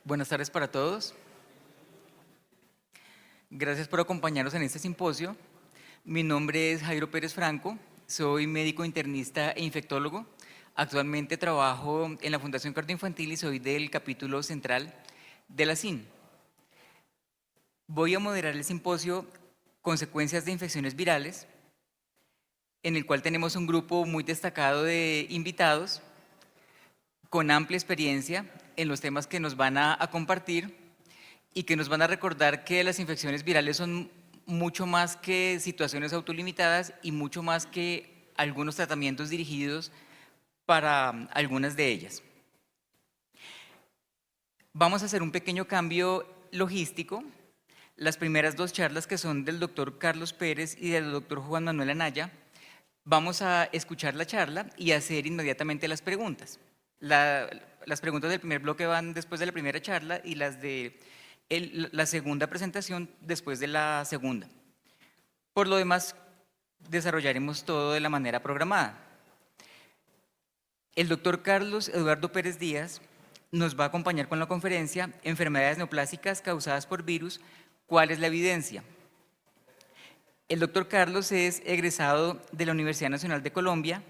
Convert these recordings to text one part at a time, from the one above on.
Buenas tardes para todos. Gracias por acompañarnos en este simposio. Mi nombre es Jairo Pérez Franco, soy médico internista e infectólogo. Actualmente trabajo en la Fundación Cardioinfantil y soy del capítulo central de la CIN. Voy a moderar el simposio Consecuencias de infecciones virales, en el cual tenemos un grupo muy destacado de invitados con amplia experiencia en los temas que nos van a compartir y que nos van a recordar que las infecciones virales son mucho más que situaciones autolimitadas y mucho más que algunos tratamientos dirigidos para algunas de ellas. Vamos a hacer un pequeño cambio logístico. Las primeras dos charlas, que son del doctor Carlos Pérez y del doctor Juan Manuel Anaya, vamos a escuchar la charla y hacer inmediatamente las preguntas. Las preguntas del primer bloque van después de la primera charla y las de la segunda presentación después de la segunda. Por lo demás, desarrollaremos todo de la manera programada. El doctor Carlos Eduardo Pérez Díaz nos va a acompañar con la conferencia Enfermedades neoplásicas causadas por virus, ¿cuál es la evidencia? El doctor Carlos es egresado de la Universidad Nacional de Colombia,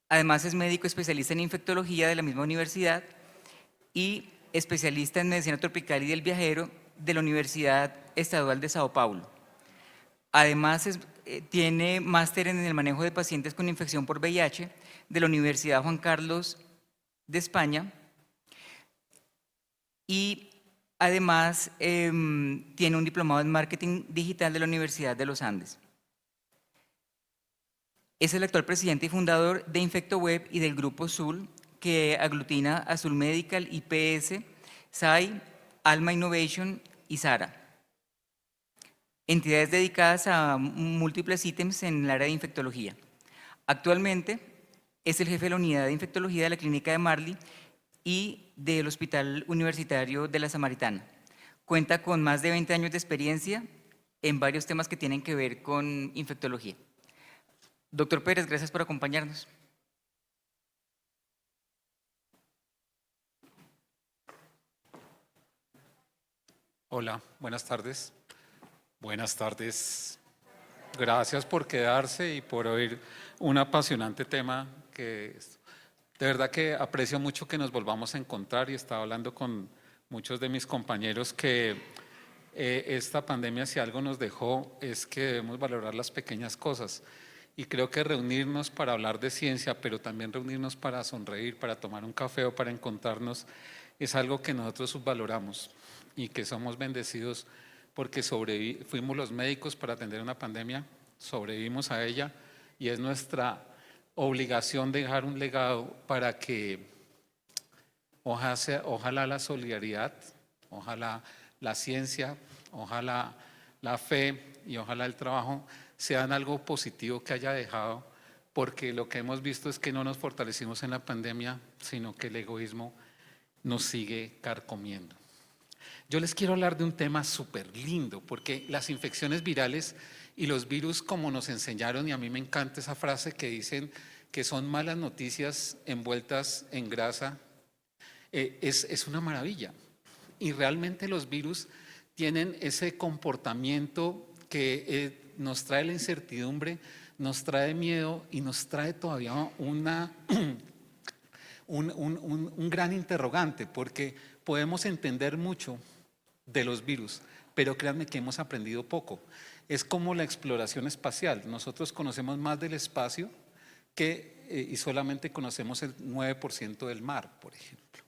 además es médico especialista en infectología de la misma universidad y especialista en medicina tropical y del viajero de la Universidad Estadual de Sao Paulo. Además tiene máster en el manejo de pacientes con infección por VIH de la Universidad Juan Carlos de España y además tiene un diplomado en marketing digital de la Universidad de los Andes. Es el actual presidente y fundador de InfectoWeb y del grupo Zul, que aglutina a Zul Medical, IPS, SAI, Alma Innovation y Sara. Entidades dedicadas a múltiples ítems en el área de infectología. Actualmente es el jefe de la unidad de infectología de la Clínica de Marley y del Hospital Universitario de la Samaritana. Cuenta con más de 20 años de experiencia en varios temas que tienen que ver con infectología. Doctor Pérez, gracias por acompañarnos. Hola, buenas tardes. Buenas tardes. Gracias por quedarse y por oír un apasionante tema que de verdad que aprecio mucho que nos volvamos a encontrar y estaba hablando con muchos de mis compañeros que esta pandemia si algo nos dejó es que debemos valorar las pequeñas cosas y creo que reunirnos para hablar de ciencia, pero también reunirnos para sonreír, para tomar un café o para encontrarnos es algo que nosotros subvaloramos y que somos bendecidos porque fuimos los médicos para atender una pandemia, sobrevivimos a ella y es nuestra obligación dejar un legado para que ojalá la solidaridad, ojalá la ciencia, ojalá la fe y ojalá el trabajo sean algo positivo que haya dejado, porque lo que hemos visto es que no nos fortalecimos en la pandemia, sino que el egoísmo nos sigue carcomiendo. Yo les quiero hablar de un tema súper lindo, porque las infecciones virales y los virus, como nos enseñaron, y a mí me encanta esa frase que dicen que son malas noticias envueltas en grasa, es una maravilla. Y realmente los virus tienen ese comportamiento que nos trae la incertidumbre, nos trae miedo y nos trae todavía un gran interrogante, porque podemos entender mucho de los virus, pero créanme que hemos aprendido poco. Es como la exploración espacial. Nosotros conocemos más del espacio y solamente conocemos el 9% del mar, por ejemplo.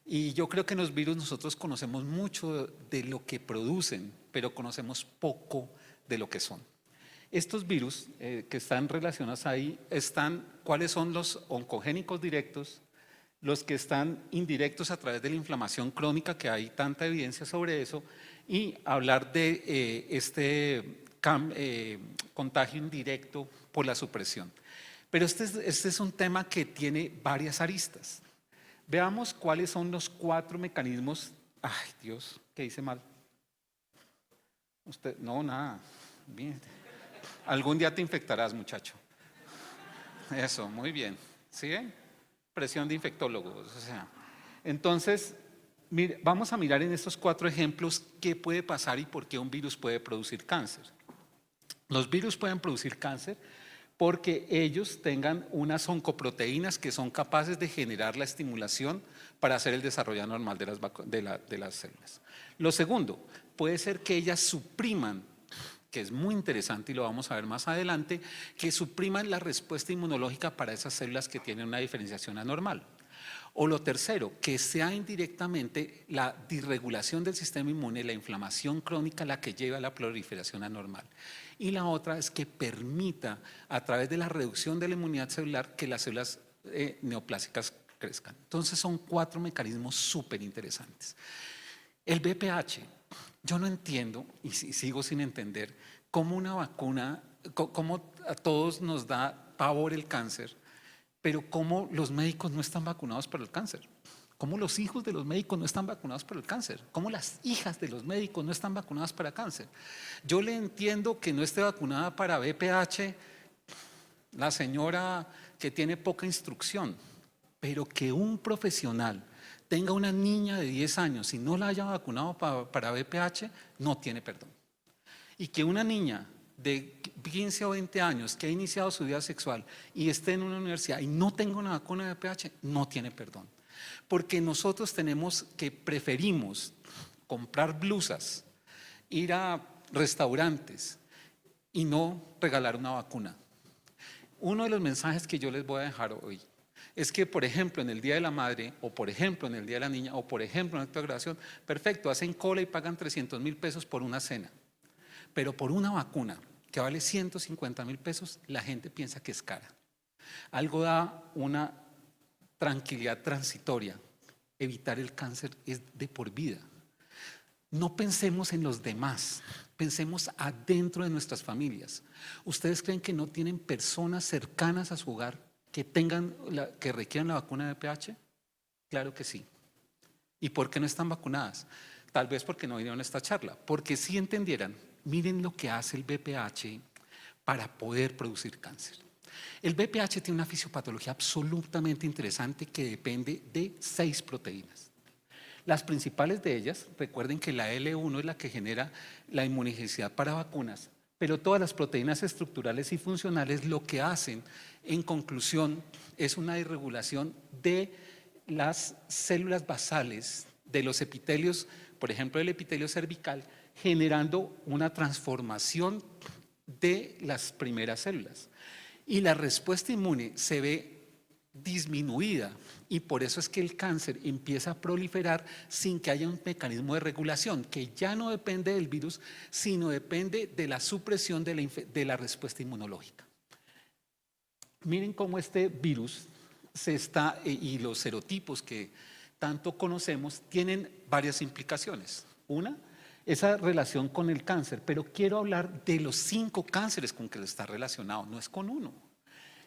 Y yo creo que en los virus nosotros conocemos mucho de lo que producen, pero conocemos poco de lo que son. Estos virus que están relacionados ahí ¿cuáles son los oncogénicos directos? Los que están indirectos a través de la inflamación crónica, que hay tanta evidencia sobre eso, y hablar de este contagio indirecto por la supresión. Pero este es un tema que tiene varias aristas. Veamos cuáles son los 4 mecanismos. Ay, Dios, ¿qué hice mal? Usted, no, nada. Bien. Algún día te infectarás, muchacho. Eso, muy bien. ¿Sí? Presión de infectólogos. O sea, entonces, Mire, vamos a mirar en estos 4 ejemplos qué puede pasar y por qué un virus puede producir cáncer. Los virus pueden producir cáncer porque ellos tengan unas oncoproteínas que son capaces de generar la estimulación para hacer el desarrollo normal de las células. Lo segundo, puede ser que ellas supriman, que es muy interesante y lo vamos a ver más adelante, que supriman la respuesta inmunológica para esas células que tienen una diferenciación anormal. O lo tercero, que sea indirectamente la disregulación del sistema inmune, la inflamación crónica la que lleva a la proliferación anormal. Y la otra es que permita, a través de la reducción de la inmunidad celular, que las células neoplásicas crezcan. Entonces son 4 mecanismos súper interesantes. El VPH, yo no entiendo y sigo sin entender cómo una vacuna, cómo a todos nos da pavor el cáncer, pero cómo los médicos no están vacunados para el cáncer, cómo los hijos de los médicos no están vacunados para el cáncer, cómo las hijas de los médicos no están vacunadas para cáncer. Yo le entiendo que no esté vacunada para VPH la señora que tiene poca instrucción, pero que un profesional tenga una niña de 10 años y no la haya vacunado para VPH, no tiene perdón. Y que una niña de 15 o 20 años que ha iniciado su vida sexual y esté en una universidad y no tenga una vacuna de VPH, no tiene perdón. Porque nosotros preferimos comprar blusas, ir a restaurantes y no regalar una vacuna. Uno de los mensajes que yo les voy a dejar hoy es que, por ejemplo, en el Día de la Madre, o por ejemplo, en el Día de la Niña, o por ejemplo, en el acto de graduación, perfecto, hacen cola y pagan 300.000 pesos por una cena. Pero por una vacuna que vale 150.000 pesos, la gente piensa que es cara. Algo da una tranquilidad transitoria. Evitar el cáncer es de por vida. No pensemos en los demás, pensemos adentro de nuestras familias. ¿Ustedes creen que no tienen personas cercanas a su hogar que requieran la vacuna de VPH? Claro que sí. ¿Y por qué no están vacunadas? Tal vez porque no vinieron a esta charla. Porque si entendieran, miren lo que hace el VPH para poder producir cáncer. El VPH tiene una fisiopatología absolutamente interesante que depende de 6 proteínas. Las principales de ellas, recuerden que la L1 es la que genera la inmunogenicidad para vacunas, pero todas las proteínas estructurales y funcionales lo que hacen, en conclusión, es una irregulación de las células basales de los epitelios, por ejemplo, el epitelio cervical, generando una transformación de las primeras células. Y la respuesta inmune se ve disminuida y por eso es que el cáncer empieza a proliferar sin que haya un mecanismo de regulación que ya no depende del virus, sino depende de la supresión de la respuesta inmunológica. Miren cómo este virus y los serotipos que tanto conocemos tienen varias implicaciones. Una, esa relación con el cáncer, pero quiero hablar de los 5 cánceres con que está relacionado, no es con uno.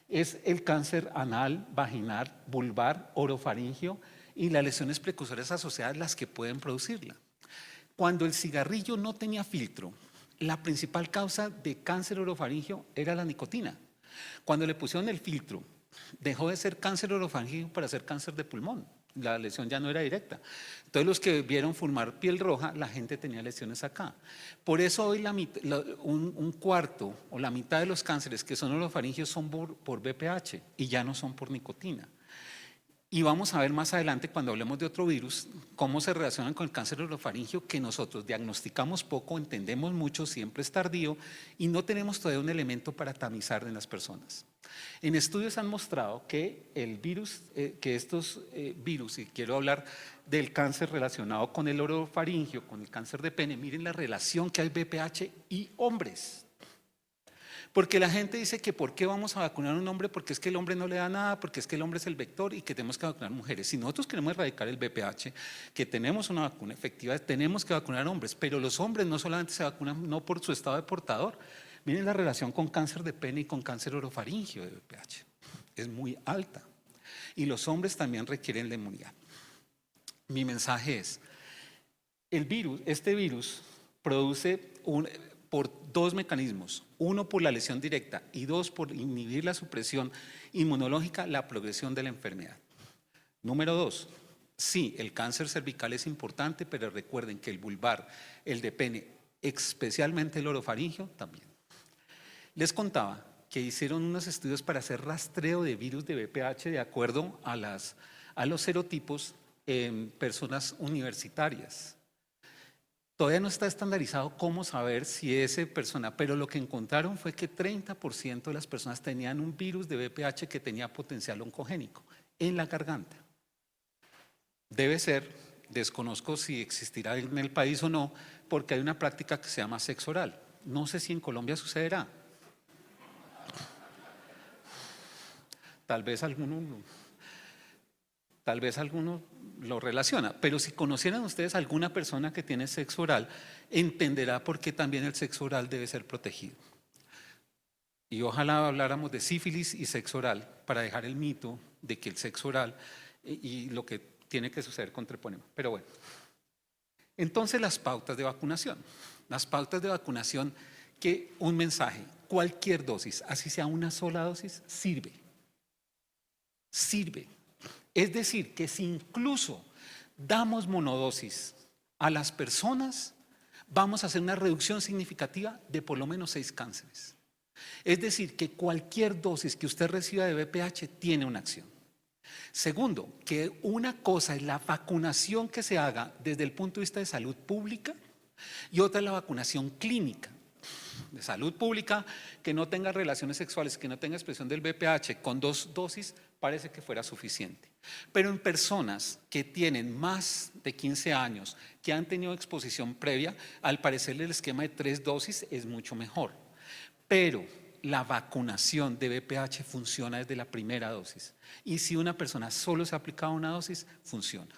Es el cáncer anal, vaginal, vulvar, orofaringio y las lesiones precursoras asociadas las que pueden producirla. Cuando el cigarrillo no tenía filtro, la principal causa de cáncer orofaringio era la nicotina. Cuando le pusieron el filtro, dejó de ser cáncer orofaringio para ser cáncer de pulmón. La lesión ya no era directa. Entonces los que vieron fumar piel roja, la gente tenía lesiones acá. Por eso hoy un cuarto o la mitad de los cánceres que son orofaringios son por VPH y ya no son por nicotina. Y vamos a ver más adelante, cuando hablemos de otro virus, cómo se relacionan con el cáncer orofaringio, que nosotros diagnosticamos poco, entendemos mucho, siempre es tardío y no tenemos todavía un elemento para tamizar en las personas. En estudios han mostrado que estos virus, y quiero hablar del cáncer relacionado con el orofaringio, con el cáncer de pene, miren la relación que hay VPH y hombres. Porque la gente dice que ¿por qué vamos a vacunar a un hombre? Porque es que el hombre no le da nada, porque es que el hombre es el vector y que tenemos que vacunar mujeres. Si nosotros queremos erradicar el VPH, que tenemos una vacuna efectiva, tenemos que vacunar a hombres, pero los hombres no solamente se vacunan no por su estado de portador. Miren la relación con cáncer de pene y con cáncer orofaringio de VPH. Es muy alta. Y los hombres también requieren la inmunidad. Mi mensaje es, este virus produce por 2 mecanismos, uno por la lesión directa y 2 por inhibir la supresión inmunológica, la progresión de la enfermedad. Número 2, Sí, el cáncer cervical es importante, pero recuerden que el vulvar, el de pene, especialmente el orofaringeo, también. Les contaba que hicieron unos estudios para hacer rastreo de virus de VPH de acuerdo a los serotipos en personas universitarias. Todavía no está estandarizado cómo saber si esa persona, pero lo que encontraron fue que 30% de las personas tenían un virus de VPH que tenía potencial oncogénico en la garganta. Debe ser, desconozco si existirá en el país o no, porque hay una práctica que se llama sexo oral. No sé si en Colombia sucederá. Tal vez alguno lo relaciona, pero si conocieran ustedes alguna persona que tiene sexo oral, entenderá por qué también el sexo oral debe ser protegido. Y ojalá habláramos de sífilis y sexo oral para dejar el mito de que el sexo oral y lo que tiene que suceder con treponema. Pero bueno, entonces las pautas de vacunación. Las pautas de vacunación, que un mensaje, cualquier dosis, así sea una sola dosis, sirve. Sirve. Es decir, que si incluso damos monodosis a las personas, vamos a hacer una reducción significativa de por lo menos 6 cánceres. Es decir, que cualquier dosis que usted reciba de VPH tiene una acción. Segundo, que una cosa es la vacunación que se haga desde el punto de vista de salud pública y otra es la vacunación clínica. De salud pública, que no tenga relaciones sexuales, que no tenga expresión del VPH con 2 dosis, parece que fuera suficiente. Pero en personas que tienen más de 15 años, que han tenido exposición previa, al parecer el esquema de 3 dosis es mucho mejor. Pero la vacunación de VPH funciona desde la primera dosis. Y si una persona solo se ha aplicado una dosis, funciona.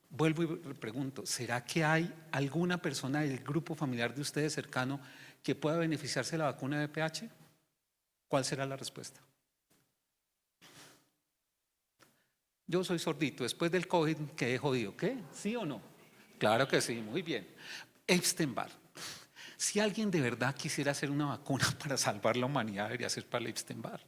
Vuelvo y pregunto, ¿será que hay alguna persona del grupo familiar de ustedes cercano que pueda beneficiarse de la vacuna de VPH? ¿Cuál será la respuesta? Yo soy sordito, después del COVID quedé jodido. ¿Qué? ¿Sí o no? Claro que sí, muy bien. Epstein-Barr. Si alguien de verdad quisiera hacer una vacuna para salvar la humanidad, debería ser para el Epstein-Barr.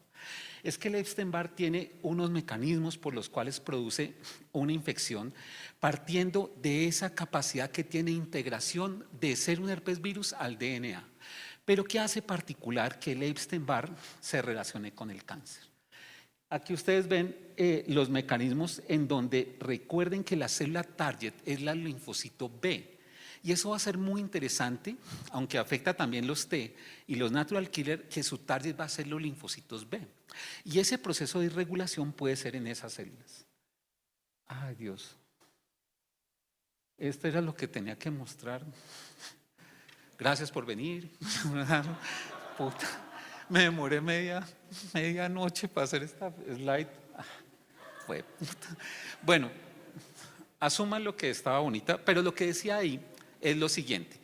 Es que el Epstein-Barr tiene unos mecanismos por los cuales produce una infección partiendo de esa capacidad que tiene integración de ser un herpes virus al DNA. Pero ¿qué hace particular que el Epstein-Barr se relacione con el cáncer? Aquí ustedes ven los mecanismos en donde recuerden que la célula target es la linfocito B. Y eso va a ser muy interesante, aunque afecta también los T y los natural killer, que su target va a ser los linfocitos B. Y ese proceso de irregulación puede ser en esas células. Ay, Dios. Esto era lo que tenía que mostrar. Gracias por venir. Puta. Me demoré media noche para hacer esta slide. Fue puta. Bueno, asuman lo que estaba bonita, pero lo que decía ahí es lo siguiente,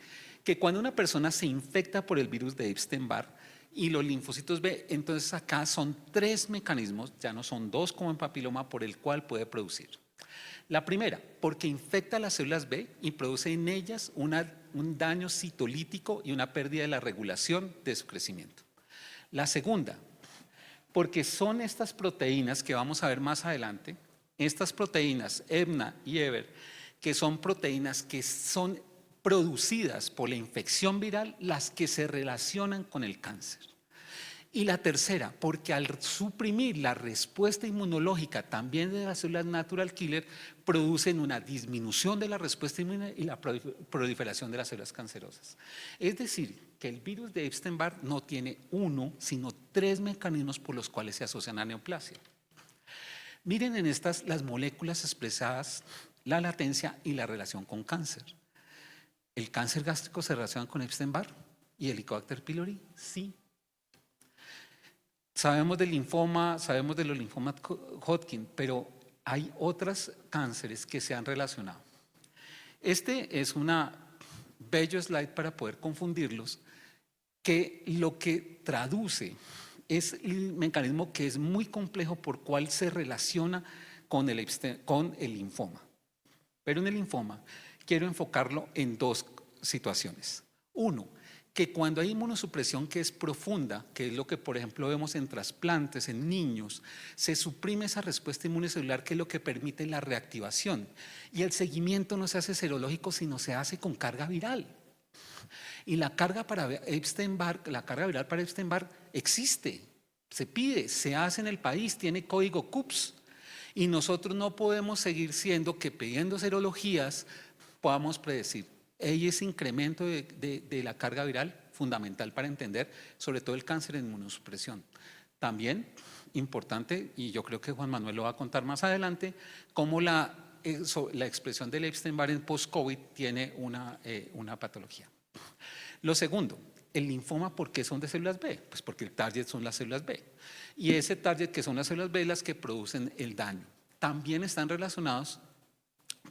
que cuando una persona se infecta por el virus de Epstein-Barr y los linfocitos B, entonces acá son 3 mecanismos, ya no son 2 como en papiloma, por el cual puede producir. La primera, porque infecta las células B y produce en ellas un daño citolítico y una pérdida de la regulación de su crecimiento. La segunda, porque son estas proteínas que vamos a ver más adelante, estas proteínas EBNA y EBER, que son proteínas que son producidas por la infección viral, las que se relacionan con el cáncer. Y la tercera, porque al suprimir la respuesta inmunológica también de las células natural killer, producen una disminución de la respuesta inmune y la proliferación de las células cancerosas. Es decir, que el virus de Epstein-Barr no tiene 1, sino 3 mecanismos por los cuales se asocian a neoplasia. Miren en estas las moléculas expresadas, la latencia y la relación con cáncer. ¿El cáncer gástrico se relaciona con Epstein-Barr y el Helicobacter pylori? Sí. Sabemos del linfoma, sabemos de los linfomas Hodgkin, pero hay otros cánceres que se han relacionado. Este es una bello slide para poder confundirlos, que lo que traduce es el mecanismo que es muy complejo por cual se relaciona con el linfoma. Pero en el linfoma quiero enfocarlo en 2 situaciones. Uno, que cuando hay inmunosupresión que es profunda, que es lo que por ejemplo vemos en trasplantes, en niños, se suprime esa respuesta inmunocelular que es lo que permite la reactivación. Y el seguimiento no se hace serológico, sino se hace con carga viral. Y la carga para Epstein-Barr, la carga viral para Epstein-Barr existe, se pide, se hace en el país, tiene código CUPS. Y nosotros no podemos seguir siendo que pidiendo serologías podamos predecir. Hay ese incremento de la carga viral fundamental para entender sobre todo el cáncer en inmunosupresión. También importante, y yo creo que Juan Manuel lo va a contar más adelante, cómo la expresión del Epstein-Barr en post-COVID tiene una patología. Lo segundo, el linfoma, ¿por qué son de células B? Pues porque el target son las células B. Y ese target que son las células B las que producen el daño. También están relacionados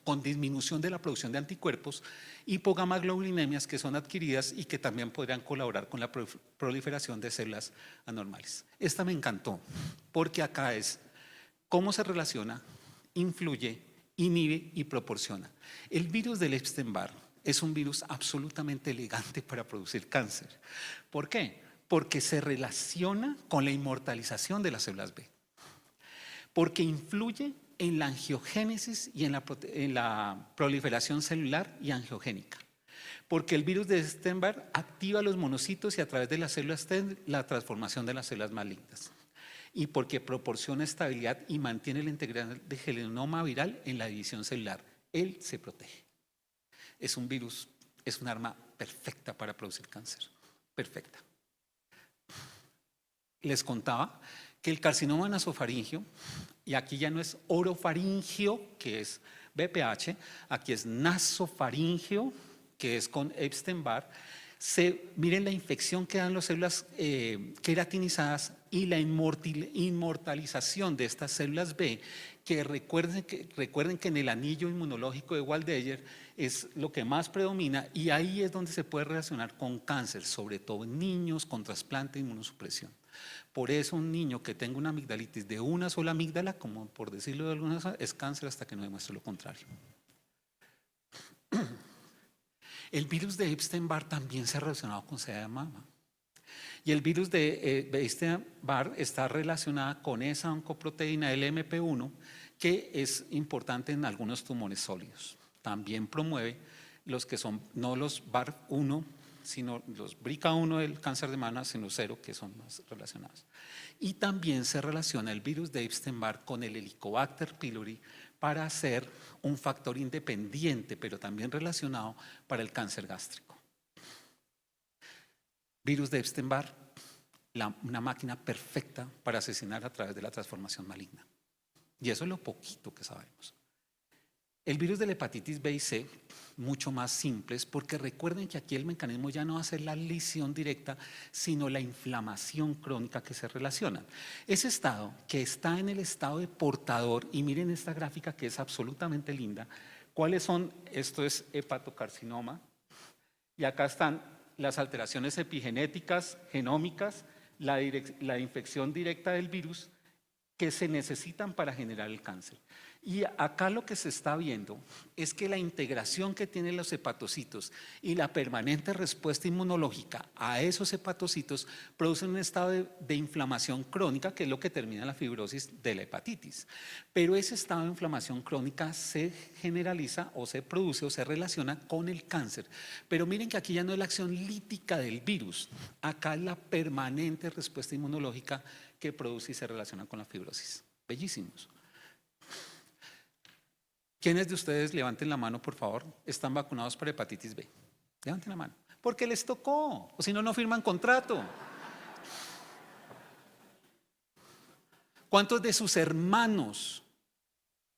con disminución de la producción de anticuerpos, hipogamaglobulinemias que son adquiridas y que también podrían colaborar con la proliferación de células anormales. Esta me encantó, porque acá es cómo se relaciona, influye, inhibe y proporciona. El virus del Epstein-Barr es un virus absolutamente elegante para producir cáncer. ¿Por qué? Porque se relaciona con la inmortalización de las células B. Porque influye en la angiogénesis y en la proliferación celular y angiogénica. Porque el virus de Epstein-Barr activa los monocitos y a través de las células T la transformación de las células malignas. Y porque proporciona estabilidad y mantiene la integridad del genoma viral en la división celular. Él se protege. Es un virus, es un arma perfecta para producir cáncer. Perfecta. Les contaba que el carcinoma nasofaringio, y aquí ya no es orofaringio, que es BPH, aquí es nasofaringio, que es con Epstein-Barr. Miren la infección que dan las células queratinizadas y la inmortalización de estas células B, que recuerden que en el anillo inmunológico de Waldeyer es lo que más predomina y ahí es donde se puede relacionar con cáncer, sobre todo en niños con trasplante e inmunosupresión. Por eso un niño que tenga una amigdalitis de una sola amígdala, como por decirlo de alguna manera, es cáncer hasta que no demuestre lo contrario. El virus de Epstein-Barr también se ha relacionado con SIDA de mama. Y el virus de Epstein-Barr está relacionado con esa oncoproteína LMP1 que es importante en algunos tumores sólidos. También promueve los que son no los BAR1, sino los BRCA1 del cáncer de mama, sino 0, que son más relacionados. Y también se relaciona el virus de Epstein-Barr con el Helicobacter pylori para ser un factor independiente, pero también relacionado para el cáncer gástrico. Virus de Epstein-Barr, una máquina perfecta para asesinar a través de la transformación maligna. Y eso es lo poquito que sabemos. El virus de la hepatitis B y C, mucho más simples, porque recuerden que aquí el mecanismo ya no va a ser la lesión directa, sino la inflamación crónica que se relaciona. Ese estado que está en el estado de portador, y miren esta gráfica que es absolutamente linda, ¿cuáles son? Esto es hepatocarcinoma, y acá están las alteraciones epigenéticas, genómicas, la infección directa del virus que se necesitan para generar el cáncer. Y acá lo que se está viendo es que la integración que tienen los hepatocitos y la permanente respuesta inmunológica a esos hepatocitos producen un estado de inflamación crónica, que es lo que termina la fibrosis de la hepatitis. Pero ese estado de inflamación crónica se generaliza o se produce o se relaciona con el cáncer. Pero miren que aquí ya no es la acción lítica del virus, acá es la permanente respuesta inmunológica que produce y se relaciona con la fibrosis. Bellísimos. ¿Quiénes de ustedes, levanten la mano por favor, están vacunados para hepatitis B? Levanten la mano. Porque les tocó, o si no, no firman contrato. ¿Cuántos de sus hermanos,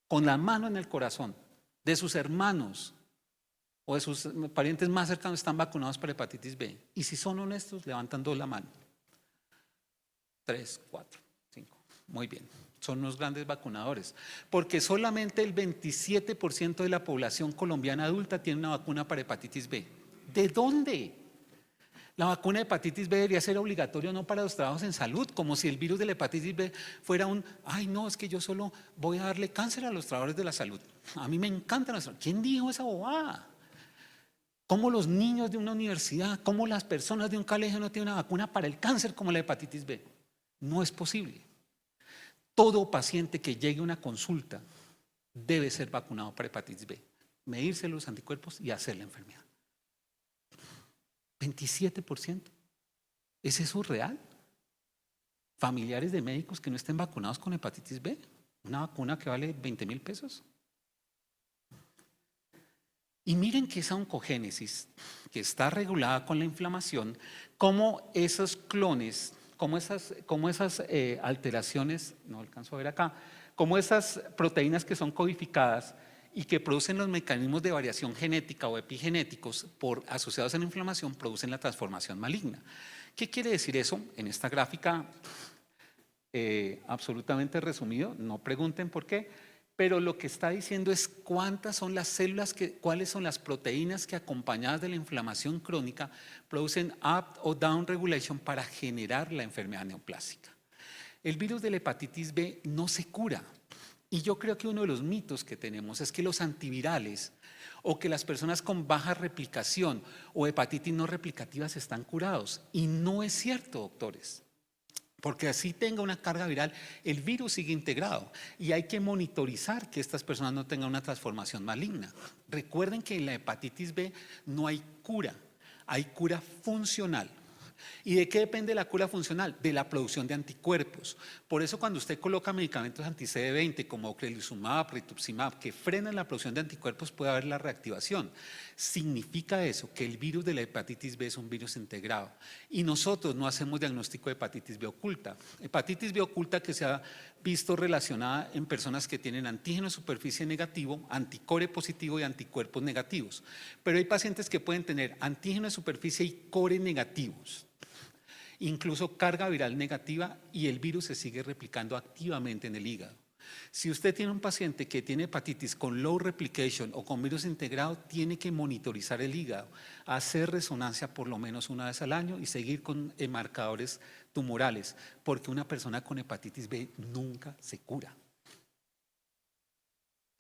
con la mano en el corazón, de sus hermanos o de sus parientes más cercanos están vacunados para hepatitis B? Y si son honestos, levantan dos la mano. 3, 4, 5. Muy bien. Son unos grandes vacunadores, porque solamente el 27% de la población colombiana adulta tiene una vacuna para hepatitis B. ¿De dónde? La vacuna de hepatitis B debería ser obligatoria no para los trabajos en salud, como si el virus de la hepatitis B fuera ay no, es que yo solo voy a darle cáncer a los trabajadores de la salud. A mí me encanta nuestra. ¿Quién dijo esa bobada? ¿Cómo los niños de una universidad, cómo las personas de un colegio no tienen una vacuna para el cáncer como la hepatitis B? No es posible. Todo paciente que llegue a una consulta debe ser vacunado para hepatitis B, medirse los anticuerpos y hacer la enfermedad. 27%. ¿Es eso real? ¿Familiares de médicos que no estén vacunados con hepatitis B? ¿Una vacuna que vale 20.000 pesos? Y miren que esa oncogénesis, que está regulada con la inflamación, como esos clones, como esas alteraciones, no alcanzo a ver acá, como esas proteínas que son codificadas y que producen los mecanismos de variación genética o epigenéticos asociados a la inflamación, producen la transformación maligna. ¿Qué quiere decir eso? En esta gráfica, absolutamente resumido, no pregunten por qué, pero lo que está diciendo es cuántas son las células, cuáles son las proteínas que acompañadas de la inflamación crónica producen up o down regulation para generar la enfermedad neoplásica. El virus de la hepatitis B no se cura. Y yo creo que uno de los mitos que tenemos es que los antivirales o que las personas con baja replicación o hepatitis no replicativas están curados. Y no es cierto, doctores. Porque así tenga una carga viral, el virus sigue integrado y hay que monitorizar que estas personas no tengan una transformación maligna. Recuerden que en la hepatitis B no hay cura, hay cura funcional. ¿Y de qué depende la cura funcional? De la producción de anticuerpos. Por eso cuando usted coloca medicamentos anti-CD20 como ocrelizumab, rituximab, que frenan la producción de anticuerpos, puede haber la reactivación. Significa eso, que el virus de la hepatitis B es un virus integrado. Y nosotros no hacemos diagnóstico de hepatitis B oculta. Hepatitis B oculta que se ha visto relacionada en personas que tienen antígeno de superficie negativo, anticore positivo y anticuerpos negativos. Pero hay pacientes que pueden tener antígeno de superficie y core negativos, incluso carga viral negativa, y el virus se sigue replicando activamente en el hígado. Si usted tiene un paciente que tiene hepatitis con low replication o con virus integrado, tiene que monitorizar el hígado, hacer resonancia por lo menos una vez al año y seguir con marcadores tumorales, porque una persona con hepatitis B nunca se cura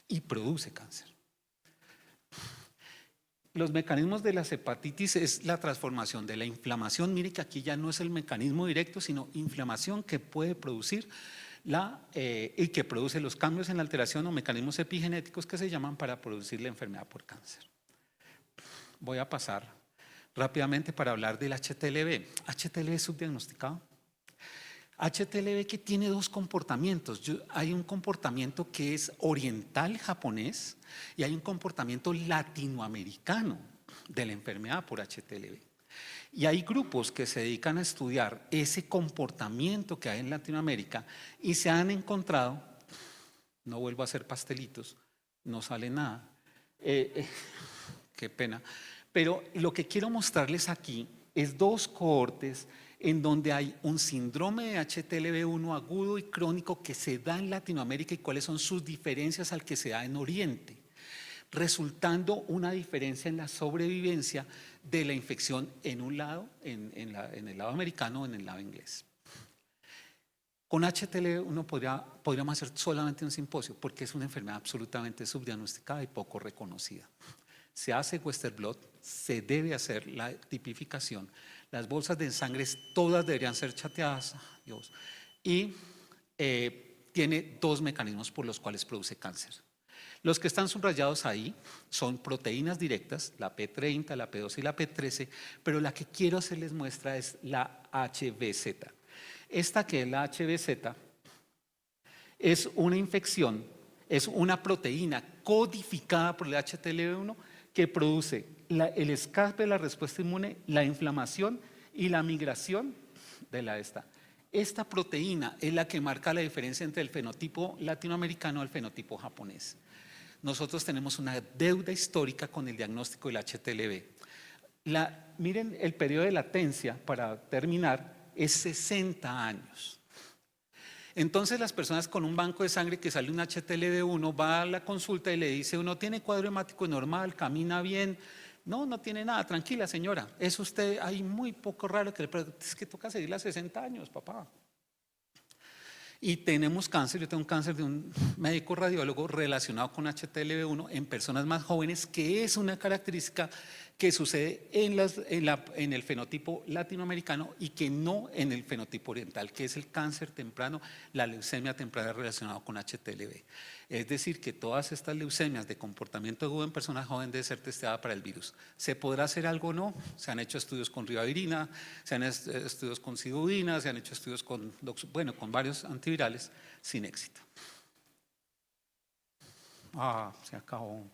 y produce cáncer. Los mecanismos de las hepatitis es la transformación de la inflamación. Mire que aquí ya no es el mecanismo directo, sino inflamación que puede producir y que produce los cambios en la alteración o mecanismos epigenéticos que se llaman para producir la enfermedad por cáncer. Voy a pasar rápidamente para hablar del HTLV. HTLV es subdiagnosticado. HTLV que tiene dos comportamientos. Hay un comportamiento que es oriental japonés y hay un comportamiento latinoamericano de la enfermedad por HTLV. Y hay grupos que se dedican a estudiar ese comportamiento que hay en Latinoamérica y se han encontrado, no vuelvo a hacer pastelitos, no sale nada, qué pena, pero lo que quiero mostrarles aquí es dos cohortes en donde hay un síndrome de HTLV1 agudo y crónico que se da en Latinoamérica y cuáles son sus diferencias al que se da en Oriente, resultando una diferencia en la sobrevivencia de la infección en un lado, en el lado americano o en el lado inglés. Con HTLV1 podríamos hacer solamente un simposio porque es una enfermedad absolutamente subdiagnosticada y poco reconocida. Se hace Western blot, se debe hacer la tipificación. Las bolsas de sangre todas deberían ser chateadas, Dios, y tiene dos mecanismos por los cuales produce cáncer. Los que están subrayados ahí son proteínas directas, la P30, la P12 y la P13, pero la que quiero hacerles muestra es la HBZ. Esta que es la HBZ es una infección, es una proteína codificada por el HTLV1 que produce el escape de la respuesta inmune, la inflamación y la migración de la esta. Esta proteína es la que marca la diferencia entre el fenotipo latinoamericano y el fenotipo japonés. Nosotros tenemos una deuda histórica con el diagnóstico del HTLV. Miren, el periodo de latencia, para terminar, es 60 años. Entonces las personas con un banco de sangre que sale un HTLV1 va a la consulta y le dice, uno tiene cuadro hemático normal, camina bien. No tiene nada, tranquila señora, es usted, hay muy poco raro que es que toca seguirle a 60 años, papá. Y tenemos cáncer, yo tengo un cáncer de un médico radiólogo relacionado con HTLV1 en personas más jóvenes, que es una característica que sucede en el fenotipo latinoamericano y que no en el fenotipo oriental, que es el cáncer temprano, la leucemia temprana relacionada con HTLV. Es decir, que todas estas leucemias de comportamiento agudo en personas jóvenes deben ser testeadas para el virus. ¿Se podrá hacer algo o no? Se han hecho estudios con ribavirina, se han hecho estudios con sidudina, se han hecho estudios con varios antivirales sin éxito. Se acabó.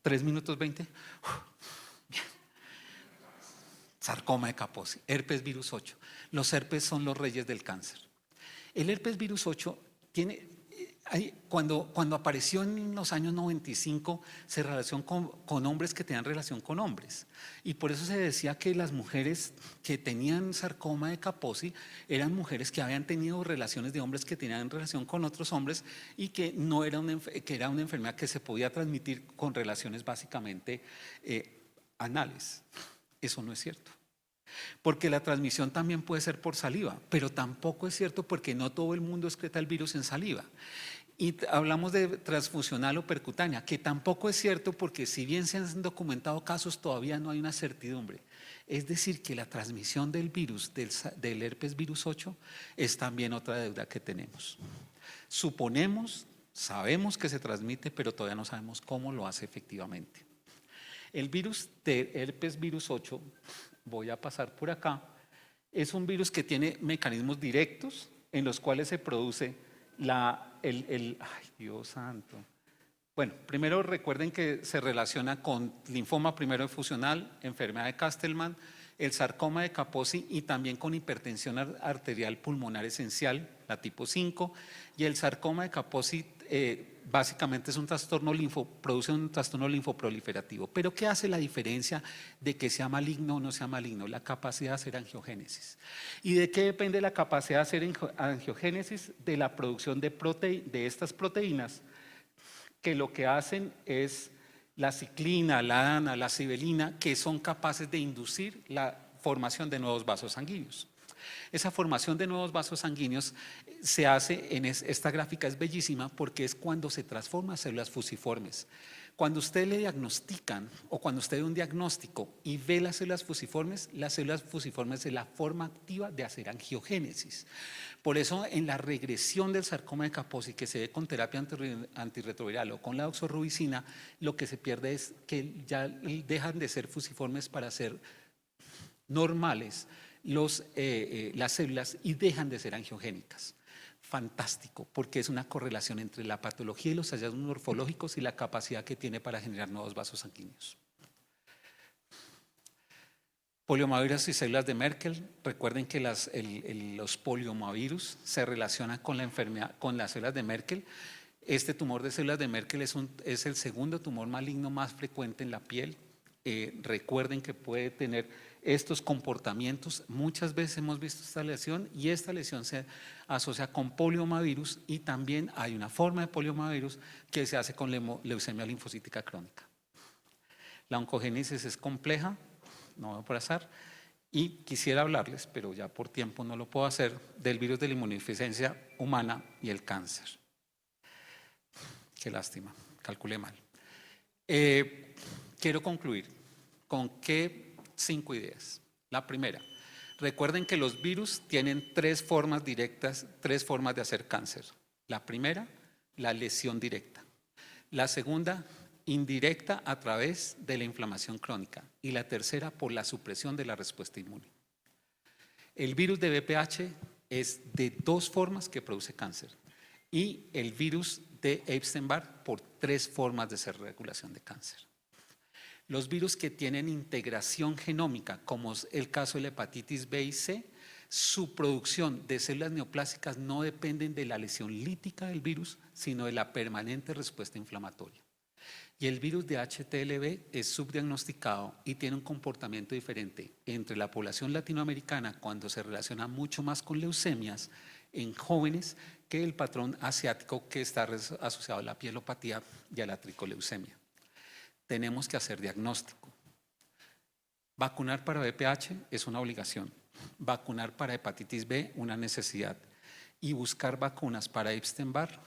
3 minutos 20. Bien. Sarcoma de Kaposi, herpes virus 8. Los herpes son los reyes del cáncer. El herpes virus 8 tiene, cuando apareció en los años 95, se relacionó con hombres que tenían relación con hombres. Y por eso se decía que las mujeres que tenían sarcoma de Kaposi eran mujeres que habían tenido relaciones de hombres que tenían relación con otros hombres y que, no era que era una enfermedad que se podía transmitir con relaciones básicamente anales. Eso no es cierto. Porque la transmisión también puede ser por saliva, pero tampoco es cierto porque no todo el mundo excreta el virus en saliva. Y hablamos de transfusional o percutánea, que tampoco es cierto porque si bien se han documentado casos, todavía no hay una certidumbre. Es decir, que la transmisión del virus, del herpes virus 8, es también otra deuda que tenemos. Suponemos, sabemos que se transmite, pero todavía no sabemos cómo lo hace efectivamente. El virus de herpes virus 8, voy a pasar por acá, es un virus que tiene mecanismos directos en los cuales se produce ay, Dios santo. Bueno, primero recuerden que se relaciona con linfoma primero efusional, enfermedad de Castleman, el sarcoma de Kaposi y también con hipertensión arterial pulmonar esencial, la tipo 5, y el sarcoma de Kaposi básicamente es un trastorno produce un trastorno linfoproliferativo. Pero ¿qué hace la diferencia de que sea maligno o no sea maligno? La capacidad de hacer angiogénesis. ¿Y de qué depende la capacidad de hacer angiogénesis? De la producción de estas proteínas, que lo que hacen es la ciclina, la ADANA, la sibelina, que son capaces de inducir la formación de nuevos vasos sanguíneos. Esa formación de nuevos vasos sanguíneos se hace esta gráfica, es bellísima porque es cuando se transforman a células fusiformes. Cuando usted le diagnostican o cuando usted ve un diagnóstico y ve las células fusiformes es la forma activa de hacer angiogénesis. Por eso en la regresión del sarcoma de Kaposi que se ve con terapia antirretroviral o con la doxorubicina, lo que se pierde es que ya dejan de ser fusiformes para ser normales las células y dejan de ser angiogénicas. Fantástico, porque es una correlación entre la patología y los hallazgos morfológicos y la capacidad que tiene para generar nuevos vasos sanguíneos. Poliomavirus y células de Merkel. Recuerden que los poliomavirus se relacionan con la enfermedad, con las células de Merkel. Este tumor de células de Merkel es el segundo tumor maligno más frecuente en la piel. Recuerden que puede tener estos comportamientos. Muchas veces hemos visto esta lesión y esta lesión se asocia con poliomavirus y también hay una forma de poliomavirus que se hace con leucemia linfocítica crónica. La oncogénesis es compleja, no voy a pasar, y quisiera hablarles, pero ya por tiempo no lo puedo hacer, del virus de la inmunodeficiencia humana y el cáncer. Qué lástima, calculé mal. Quiero concluir con 5 ideas. La primera, recuerden que los virus tienen 3 formas directas, 3 formas de hacer cáncer. La primera, la lesión directa. La segunda, indirecta a través de la inflamación crónica. Y la tercera, por la supresión de la respuesta inmune. El virus de VPH es de 2 formas que produce cáncer. Y el virus de Epstein-Barr por 3 formas de regulación de cáncer. Los virus que tienen integración genómica, como es el caso de la hepatitis B y C, su producción de células neoplásicas no dependen de la lesión lítica del virus, sino de la permanente respuesta inflamatoria. Y el virus de HTLV es subdiagnosticado y tiene un comportamiento diferente entre la población latinoamericana cuando se relaciona mucho más con leucemias en jóvenes que el patrón asiático que está asociado a la pielopatía y a la tricoleucemia. Tenemos que hacer diagnóstico. Vacunar para VPH es una obligación. Vacunar para hepatitis B una necesidad. y buscar vacunas para Epstein-Barr,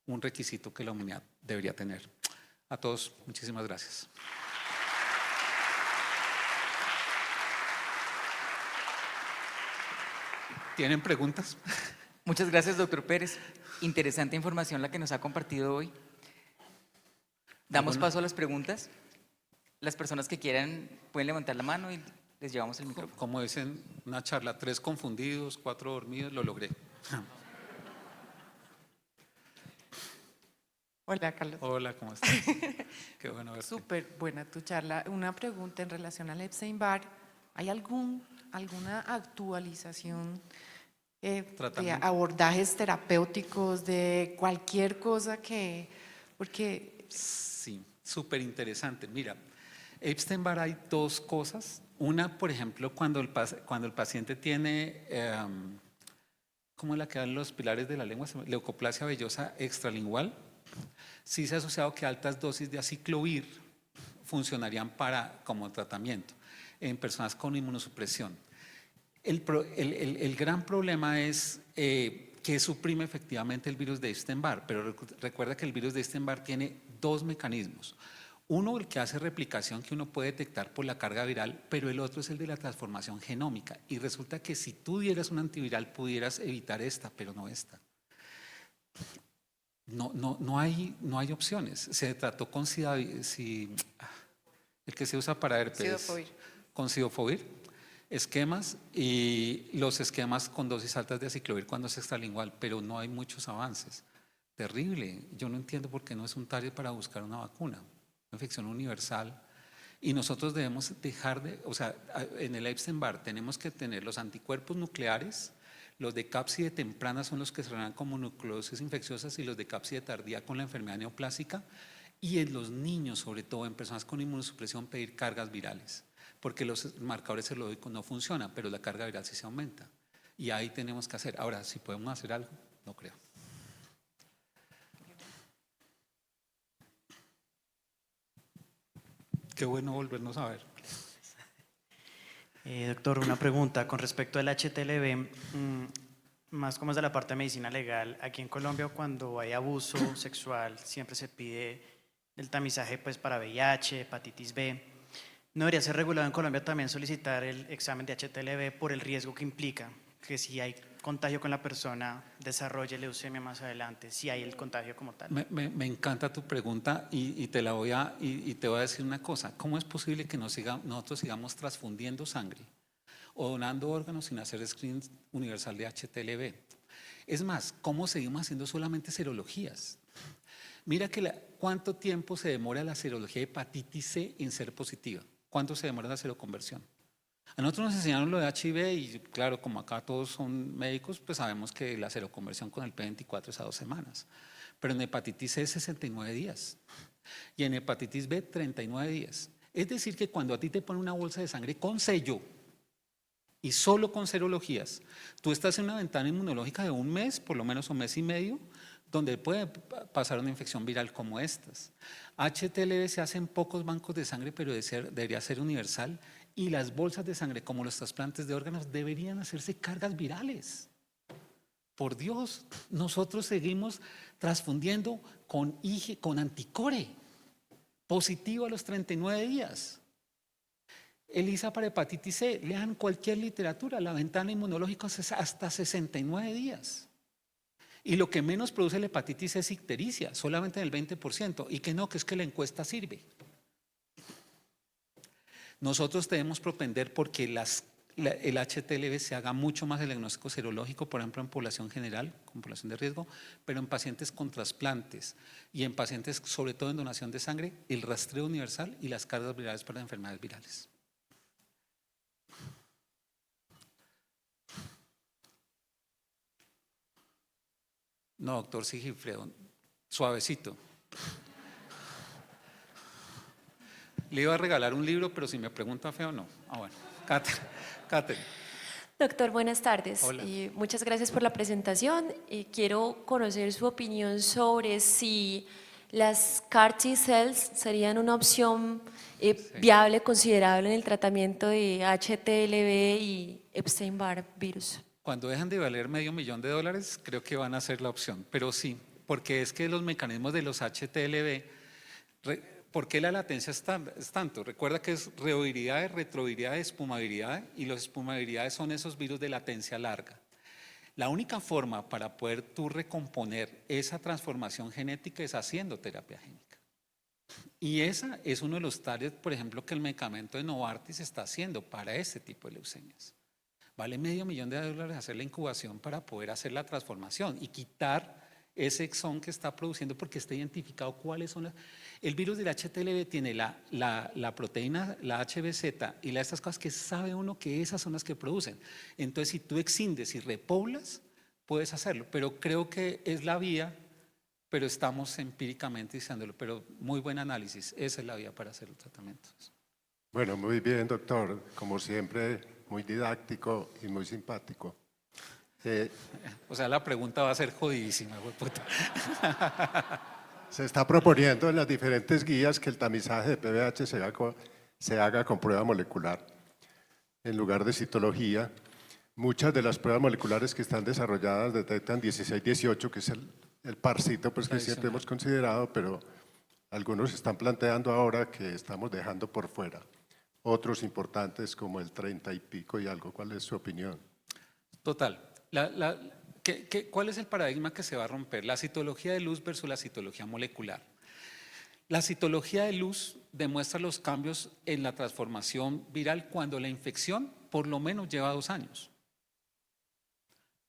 un requisito que la humanidad debería tener. A todos, muchísimas gracias. ¿Tienen preguntas? Muchas gracias, doctor Pérez. Interesante información la que nos ha compartido hoy. Damos paso a las preguntas. Las personas que quieran pueden levantar la mano y les llevamos el micrófono. Como dicen, una charla, 3 confundidos, 4 dormidos, lo logré. Hola, Carlos. Hola, ¿cómo estás? Qué bueno verte. Súper buena tu charla. Una pregunta en relación al Epstein-Barr. ¿Hay alguna actualización de Tratamiento. abordajes terapéuticos, de cualquier cosa que... Porque Sí, súper interesante. Mira, Epstein-Barr hay 2 cosas. Una, por ejemplo, cuando el paciente tiene, ¿cómo es la que dan los pilares de la lengua? Leucoplasia vellosa extralingual. Sí se ha asociado que altas dosis de aciclovir funcionarían como tratamiento en personas con inmunosupresión. El gran problema es que suprime efectivamente el virus de Epstein-Barr, pero recuerda que el virus de Epstein-Barr tiene 2 mecanismos. Uno, el que hace replicación, que uno puede detectar por la carga viral, pero el otro es el de la transformación genómica. Y resulta que si tú dieras un antiviral pudieras evitar esta, pero no esta. No hay opciones. Se trató con el que se usa para herpes, Cidofovir. con cidofovir, esquemas y los esquemas con dosis altas de aciclovir cuando es extralingual, pero no hay muchos avances. Terrible. Yo no entiendo por qué no es un target para buscar una vacuna, una infección universal. Y nosotros debemos dejar en el Epstein-Barr tenemos que tener los anticuerpos nucleares. Los de cápside temprana son los que se generan como nucleosis infecciosas y los de cápside tardía con la enfermedad neoplásica. Y en los niños, sobre todo en personas con inmunosupresión, pedir cargas virales, porque los marcadores serológicos no funcionan, pero la carga viral sí se aumenta. Y ahí tenemos que hacer. Ahora, si podemos hacer algo, no creo. Qué bueno volvernos a ver. Doctor, una pregunta con respecto al HTLV, más como es de la parte de medicina legal. Aquí en Colombia, cuando hay abuso sexual, siempre se pide el tamizaje pues, para VIH, hepatitis B. ¿No debería ser regulado en Colombia también solicitar el examen de HTLV por el riesgo que implica? Que si hay contagio con la persona, desarrolle leucemia más adelante, si hay el contagio como tal. Me encanta tu pregunta y te voy a decir una cosa. ¿Cómo es posible que nosotros sigamos transfundiendo sangre o donando órganos sin hacer screening universal de HTLV? Es más, ¿cómo seguimos haciendo solamente serologías? Mira cuánto tiempo se demora la serología de hepatitis C en ser positiva. ¿Cuánto se demora la seroconversión? A nosotros nos enseñaron lo de HIV y claro, como acá todos son médicos, pues sabemos que la seroconversión con el P24 es a 2 semanas. Pero en hepatitis C es 69 días y en hepatitis B 39 días. Es decir que cuando a ti te ponen una bolsa de sangre con sello y solo con serologías, tú estás en una ventana inmunológica de 1 mes, por lo menos 1 mes y medio, donde puede pasar una infección viral como estas. HTLV se hace en pocos bancos de sangre, pero debería ser universal. Y las bolsas de sangre, como los trasplantes de órganos, deberían hacerse cargas virales. Por Dios, nosotros seguimos transfundiendo con anticore, positivo a los 39 días. ELISA para hepatitis C, lean cualquier literatura, la ventana inmunológica es hasta 69 días. Y lo que menos produce la hepatitis es ictericia, solamente en el 20%, y que es que la encuesta sirve. Nosotros debemos propender porque el HTLV se haga mucho más el diagnóstico serológico, por ejemplo en población general, con población de riesgo, pero en pacientes con trasplantes y en pacientes sobre todo en donación de sangre, el rastreo universal y las cargas virales para enfermedades virales. No, doctor Sigifredo, suavecito. Le iba a regalar un libro, pero si me pregunta feo, no. Bueno, Catherine. Doctor, buenas tardes. Hola. Muchas gracias por la presentación. Quiero conocer su opinión sobre si las CAR T-cells serían una opción viable, considerable en el tratamiento de HTLV y Epstein-Barr virus. Cuando dejan de valer $500,000, creo que van a ser la opción. Pero sí, porque es que los mecanismos de los HTLV, ¿por qué la latencia es tanto? Recuerda que es reoviridades, retroviridades, espumabilidad, y los espumabilidades son esos virus de latencia larga. La única forma para poder tú recomponer esa transformación genética es haciendo terapia génica. Y esa es uno de los targets, por ejemplo, que el medicamento de Novartis está haciendo para este tipo de leucemias. Vale $500,000 hacer la incubación para poder hacer la transformación y quitar ese exón que está produciendo porque está identificado cuáles son las... El virus del HTLV tiene la proteína, la HBZ y estas cosas que sabe uno que esas son las que producen. Entonces, si tú excindes y repoblas, puedes hacerlo. Pero creo que es la vía, pero estamos empíricamente diciéndolo. Pero muy buen análisis, esa es la vía para hacer los tratamientos. Bueno, muy bien, doctor. Como siempre, muy didáctico y muy simpático. O sea, la pregunta va a ser jodidísima, puta. Se está proponiendo en las diferentes guías que el tamizaje de PBH se haga con prueba molecular en lugar de citología. Muchas de las pruebas moleculares que están desarrolladas detectan 16-18, que es el parcito pues, que siempre hemos considerado, pero algunos están planteando ahora que estamos dejando por fuera otros importantes como el 30 y pico y algo. ¿Cuál es su opinión? Total. ¿Cuál es el paradigma que se va a romper? La citología de luz versus la citología molecular. La citología de luz demuestra los cambios en la transformación viral cuando la infección por lo menos lleva 2 años.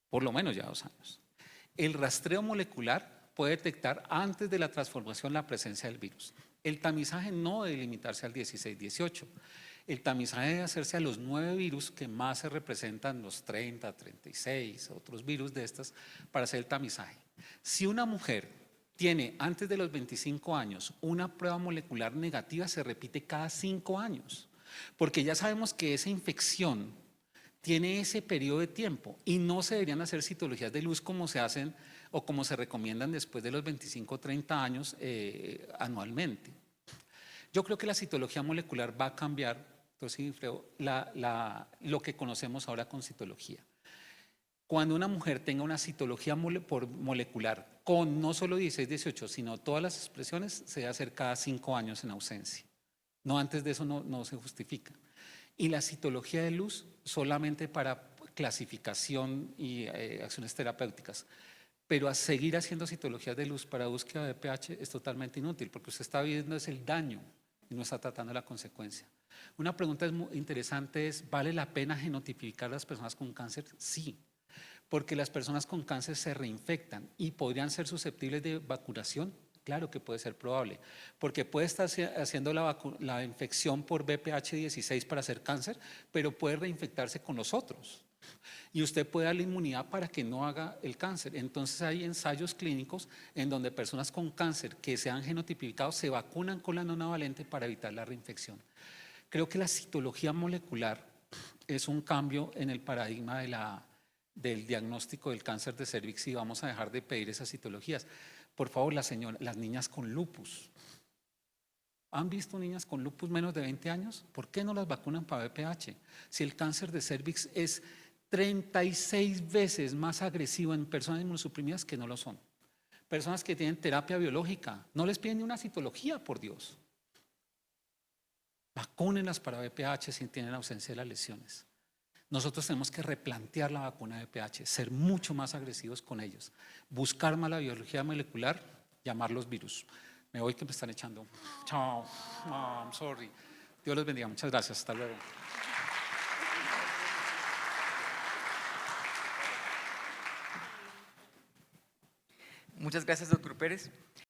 Por lo menos lleva 2 años. El rastreo molecular puede detectar antes de la transformación la presencia del virus. El tamizaje no debe limitarse al 16-18. El tamizaje debe hacerse a los 9 virus que más se representan, los 30, 36, otros virus de estas, para hacer el tamizaje. Si una mujer tiene antes de los 25 años una prueba molecular negativa, se repite cada 5 años, porque ya sabemos que esa infección tiene ese periodo de tiempo y no se deberían hacer citologías de luz como se hacen o como se recomiendan después de los 25 o 30 años anualmente. Yo creo que la citología molecular va a cambiar, entonces, lo que conocemos ahora con citología. Cuando una mujer tenga una citología molecular con no solo 16-18, sino todas las expresiones, se debe hacer cada 5 años en ausencia. No, antes de eso no se justifica. Y la citología de luz solamente para clasificación y acciones terapéuticas. Pero a seguir haciendo citologías de luz para búsqueda de pH es totalmente inútil, porque usted está viendo es el daño y no está tratando la consecuencia. Una pregunta interesante es, ¿vale la pena genotipificar a las personas con cáncer? Sí, porque las personas con cáncer se reinfectan y podrían ser susceptibles de vacunación. Claro que puede ser probable, porque puede estar haciendo la infección por BPH16 para hacer cáncer, pero puede reinfectarse con los otros. Y usted puede dar la inmunidad para que no haga el cáncer. Entonces hay ensayos clínicos en donde personas con cáncer que se han genotipificado se vacunan con la nonavalente para evitar la reinfección. Creo que la citología molecular es un cambio en el paradigma del diagnóstico del cáncer de cervix y vamos a dejar de pedir esas citologías. Por favor, las niñas con lupus. ¿Han visto niñas con lupus menos de 20 años? ¿Por qué no las vacunan para VPH? Si el cáncer de cervix es 36 veces más agresivo en personas inmunosuprimidas que no lo son. Personas que tienen terapia biológica, no les piden ni una citología, por Dios. Vacúnenlas para VPH si tienen ausencia de las lesiones. Nosotros tenemos que replantear la vacuna de VPH, ser mucho más agresivos con ellos, buscar más la biología molecular, llamarlos virus. Me voy que me están echando. Chao. Oh, I'm sorry. Dios los bendiga. Muchas gracias. Hasta luego. Muchas gracias, doctor Pérez.